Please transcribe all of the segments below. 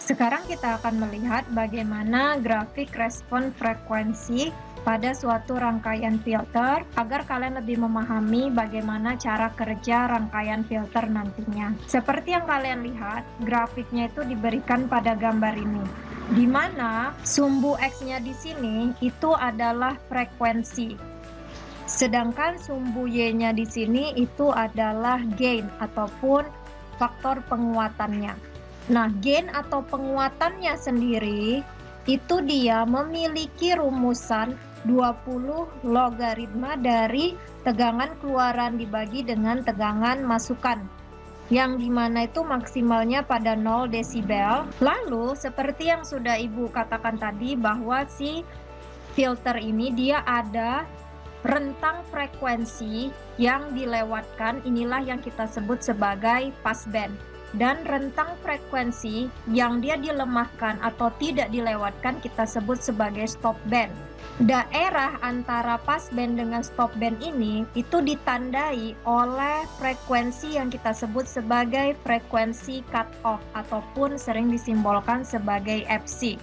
Sekarang kita akan melihat bagaimana grafik respon frekuensi pada suatu rangkaian filter agar kalian lebih memahami bagaimana cara kerja rangkaian filter nantinya. Seperti yang kalian lihat, grafiknya itu diberikan pada gambar ini, di mana sumbu X-nya di sini itu adalah frekuensi. Sedangkan sumbu Y-nya di sini itu adalah gain ataupun faktor penguatannya. Nah, gain atau penguatannya sendiri itu dia memiliki rumusan 20 logaritma dari tegangan keluaran dibagi dengan tegangan masukan, yang dimana itu maksimalnya pada 0 desibel. Lalu seperti yang sudah Ibu katakan tadi, bahwa si filter ini dia ada rentang frekuensi yang dilewatkan, inilah yang kita sebut sebagai passband. Dan rentang frekuensi yang dia dilemahkan atau tidak dilewatkan kita sebut sebagai stop band. Daerah antara passband dengan stop band ini itu ditandai oleh frekuensi yang kita sebut sebagai frekuensi cut off ataupun sering disimbolkan sebagai FC.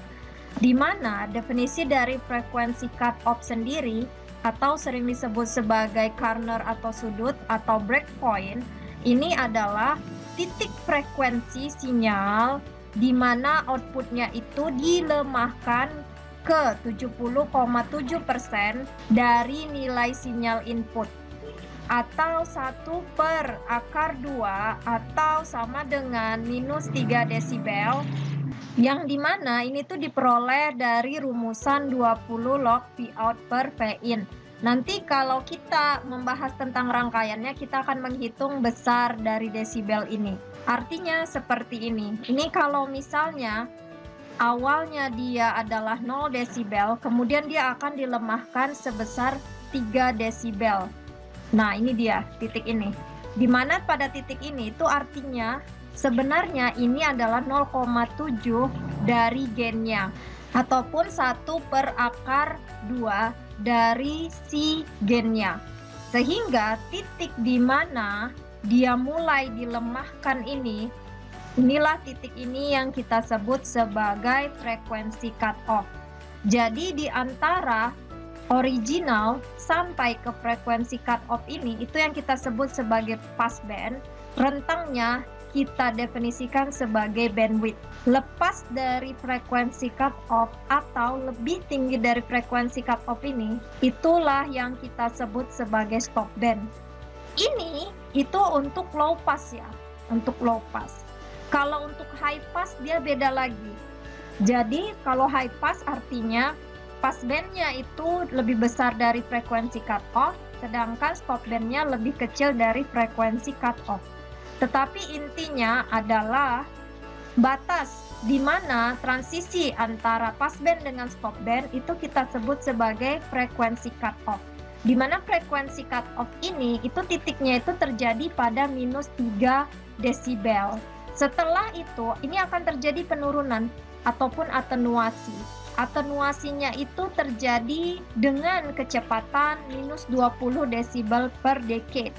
Di mana definisi dari frekuensi cut off sendiri atau sering disebut sebagai corner atau sudut atau breakpoint, ini adalah titik frekuensi sinyal di mana outputnya itu dilemahkan ke 70,7% dari nilai sinyal input, atau 1/2 atau sama dengan minus 3 desibel, yang dimana ini tuh diperoleh dari rumusan 20 log Vout per Vin. Nanti kalau kita membahas tentang rangkaiannya, kita akan menghitung besar dari desibel ini. Artinya seperti ini. Ini kalau misalnya awalnya dia adalah 0 desibel, kemudian dia akan dilemahkan sebesar 3 desibel. Nah, ini dia titik ini. Dimana pada titik ini itu artinya sebenarnya ini adalah 0,7 dari gainnya, ataupun 1/2 dari si gainnya. Sehingga titik di mana dia mulai dilemahkan ini, inilah titik ini yang kita sebut sebagai frekuensi cut off. Jadi di antara original sampai ke frekuensi cut off ini, itu yang kita sebut sebagai passband. Rentangnya kita definisikan sebagai bandwidth. Lepas dari frekuensi cut off atau lebih tinggi dari frekuensi cut off ini, itulah yang kita sebut sebagai stop band. Ini itu untuk low pass ya, untuk low pass. Kalau untuk high pass dia beda lagi. Jadi kalau high pass artinya passbandnya itu lebih besar dari frekuensi cut off, sedangkan stop bandnya lebih kecil dari frekuensi cut off. Tetapi intinya adalah batas di mana transisi antara passband dengan stop band itu kita sebut sebagai frekuensi cut off. Di mana frekuensi cut off ini itu titiknya itu terjadi pada minus 3 desibel. Setelah itu ini akan terjadi penurunan ataupun atenuasi. Atenuasinya itu terjadi dengan kecepatan minus 20 desibel per decade.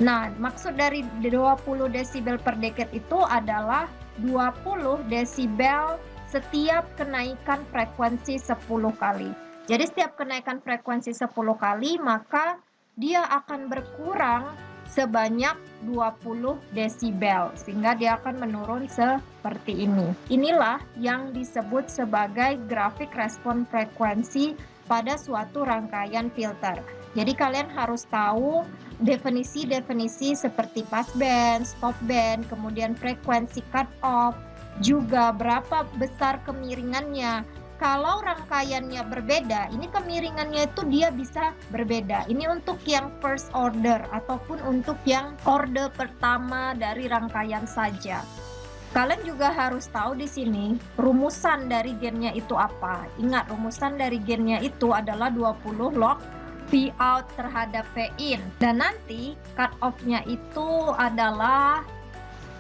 Nah, maksud dari 20 desibel per decade itu adalah 20 desibel setiap kenaikan frekuensi 10 kali. Jadi setiap kenaikan frekuensi 10 kali, maka dia akan berkurang sebanyak 20 desibel, sehingga dia akan menurun seperti ini. Inilah yang disebut sebagai grafik respon frekuensi pada suatu rangkaian filter. Jadi kalian harus tahu definisi-definisi seperti passband, stop band, kemudian frekuensi cut off, juga berapa besar kemiringannya. Kalau rangkaiannya berbeda, ini kemiringannya itu dia bisa berbeda. Ini untuk yang first order ataupun untuk yang order pertama dari rangkaian saja. Kalian juga harus tahu di sini rumusan dari gainnya itu apa. Ingat, rumusan dari gainnya itu adalah 20 log Vout terhadap Vin. Dan nanti cut off-nya itu adalah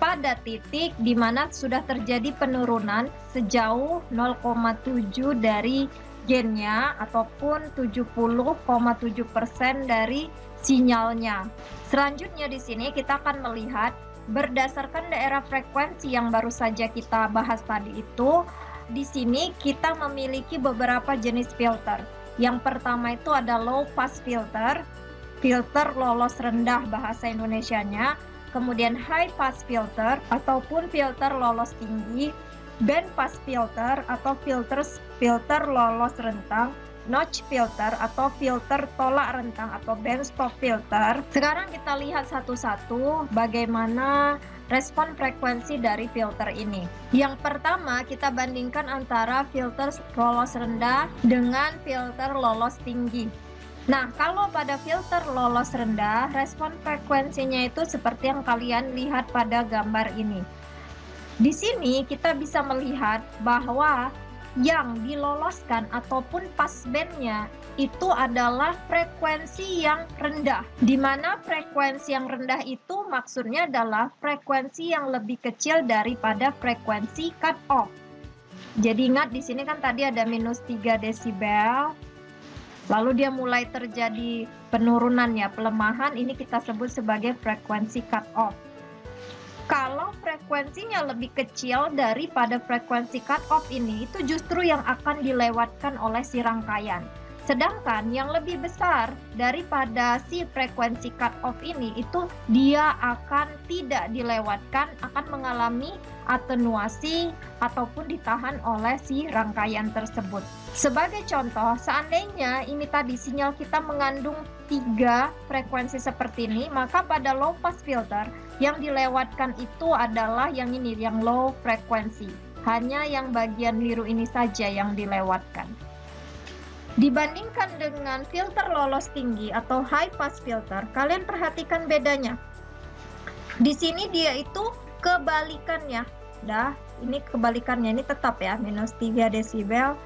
pada titik di mana sudah terjadi penurunan sejauh 0,7 dari gainnya ataupun 70,7% dari sinyalnya. Selanjutnya di sini kita akan melihat berdasarkan daerah frekuensi yang baru saja kita bahas tadi itu, di sini kita memiliki beberapa jenis filter. Yang pertama itu ada low pass filter, filter lolos rendah bahasa Indonesianya, kemudian high pass filter ataupun filter lolos tinggi, band pass filter atau filter lolos rentang, notch filter atau filter tolak rentang atau band stop filter. Sekarang kita lihat satu-satu bagaimana respon frekuensi dari filter ini. Yang pertama, kita bandingkan antara filter lolos rendah dengan filter lolos tinggi. Nah, kalau pada filter lolos rendah, respon frekuensinya itu seperti yang kalian lihat pada gambar ini. Di sini kita bisa melihat bahwa yang diloloskan ataupun passbandnya itu adalah frekuensi yang rendah, di mana frekuensi yang rendah itu maksudnya adalah frekuensi yang lebih kecil daripada frekuensi cut off. Jadi ingat di sini kan tadi ada -3 desibel, lalu dia mulai terjadi penurunan ya, pelemahan, ini kita sebut sebagai frekuensi cut off. Kalau frekuensinya lebih kecil daripada frekuensi cut off ini, itu justru yang akan dilewatkan oleh si rangkaian. Sedangkan yang lebih besar daripada si frekuensi cut off ini, itu dia akan tidak dilewatkan, akan mengalami atenuasi ataupun ditahan oleh si rangkaian tersebut. Sebagai contoh, seandainya ini tadi sinyal kita mengandung 3 frekuensi seperti ini, maka pada low pass filter yang dilewatkan itu adalah yang ini, yang low frekuensi. Hanya yang bagian biru ini saja yang dilewatkan. Dibandingkan dengan filter lolos tinggi atau high pass filter, kalian perhatikan bedanya. Di sini dia itu kebalikannya. Ini kebalikannya, ini tetap ya, -3 desibel.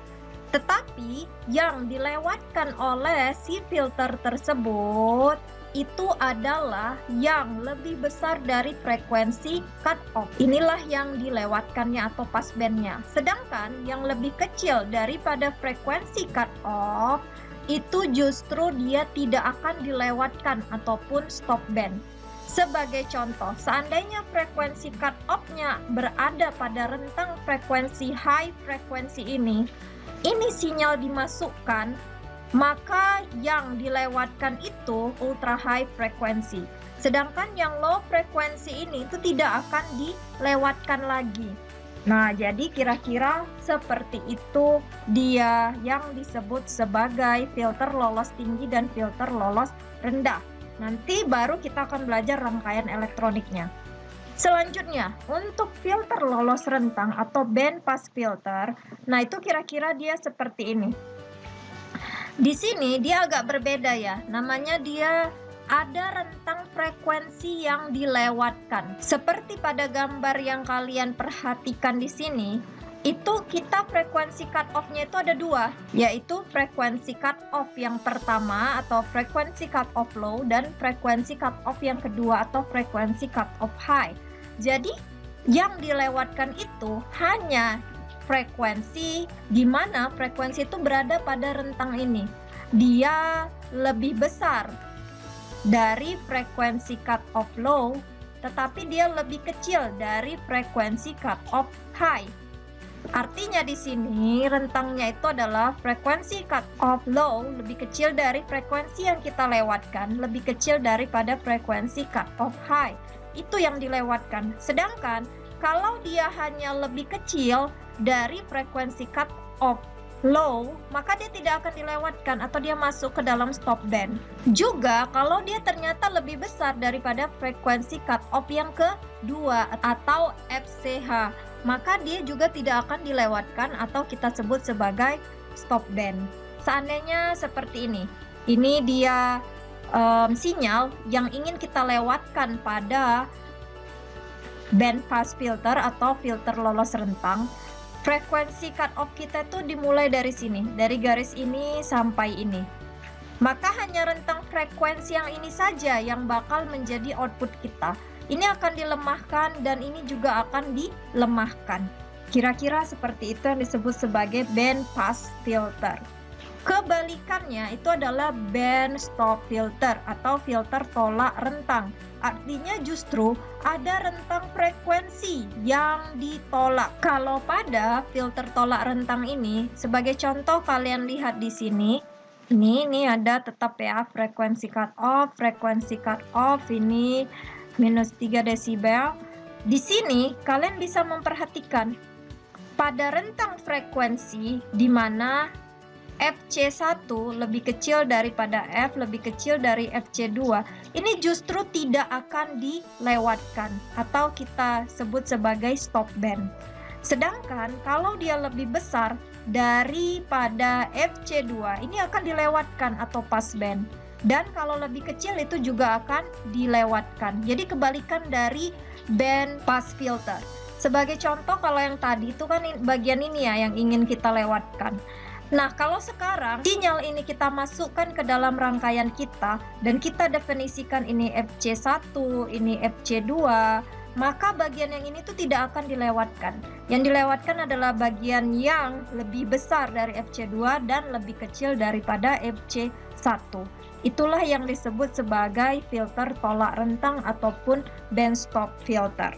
Tetapi yang dilewatkan oleh si filter tersebut itu adalah yang lebih besar dari frekuensi cut off. Inilah yang dilewatkannya atau passbandnya. Sedangkan yang lebih kecil daripada frekuensi cut off itu justru dia tidak akan dilewatkan ataupun stop band. Sebagai contoh, seandainya frekuensi cut off-nya berada pada rentang frekuensi high frekuensi ini sinyal dimasukkan, maka yang dilewatkan itu ultra high frekuensi. Sedangkan yang low frekuensi ini itu tidak akan dilewatkan lagi. Nah, jadi kira-kira seperti itu dia yang disebut sebagai filter lolos tinggi dan filter lolos rendah. Nanti baru kita akan belajar rangkaian elektroniknya. Selanjutnya, untuk filter lolos rentang atau band pass filter, nah itu kira-kira dia seperti ini. Di sini dia agak berbeda ya, namanya dia ada rentang frekuensi yang dilewatkan. Seperti pada gambar yang kalian perhatikan di sini, itu kita frekuensi cut off-nya itu ada 2, yaitu frekuensi cut off yang pertama atau frekuensi cut off low dan frekuensi cut off yang kedua atau frekuensi cut off high. Jadi yang dilewatkan itu hanya frekuensi di mana frekuensi itu berada pada rentang ini. Dia lebih besar dari frekuensi cut off low, tetapi dia lebih kecil dari frekuensi cut off high. Artinya di sini rentangnya itu adalah frekuensi cut off low lebih kecil dari frekuensi yang kita lewatkan, lebih kecil daripada frekuensi cut off high. Itu yang dilewatkan. Sedangkan kalau dia hanya lebih kecil dari frekuensi cut off low, maka dia tidak akan dilewatkan atau dia masuk ke dalam stop band. Juga kalau dia ternyata lebih besar daripada frekuensi cut off yang kedua atau FCH, maka dia juga tidak akan dilewatkan atau kita sebut sebagai stop band. Seandainya seperti ini dia sinyal yang ingin kita lewatkan pada band pass filter atau filter lolos rentang. Frekuensi cut off kita itu dimulai dari sini, dari garis ini sampai ini. Maka hanya rentang frekuensi yang ini saja yang bakal menjadi output kita. Ini akan dilemahkan dan ini juga akan dilemahkan. Kira-kira seperti itu yang disebut sebagai band pass filter. Kebalikannya itu adalah band stop filter atau filter tolak rentang. Artinya justru ada rentang frekuensi yang ditolak. Kalau pada filter tolak rentang ini, sebagai contoh kalian lihat di sini, ini ada tetap ya frekuensi cut off ini -3 desibel. Di sini kalian bisa memperhatikan pada rentang frekuensi di mana FC1 lebih kecil daripada F, lebih kecil dari FC2, ini justru tidak akan dilewatkan atau kita sebut sebagai stop band. Sedangkan kalau dia lebih besar daripada FC2, ini akan dilewatkan atau pass band. Dan kalau lebih kecil itu juga akan dilewatkan. Jadi kebalikan dari band pass filter. Sebagai contoh kalau yang tadi itu kan bagian ini ya yang ingin kita lewatkan. Nah, kalau sekarang sinyal ini kita masukkan ke dalam rangkaian kita dan kita definisikan ini FC1, ini FC2, maka bagian yang ini tuh tidak akan dilewatkan. Yang dilewatkan adalah bagian yang lebih besar dari FC2 dan lebih kecil daripada FC1. Itulah yang disebut sebagai filter tolak rentang ataupun band stop filter.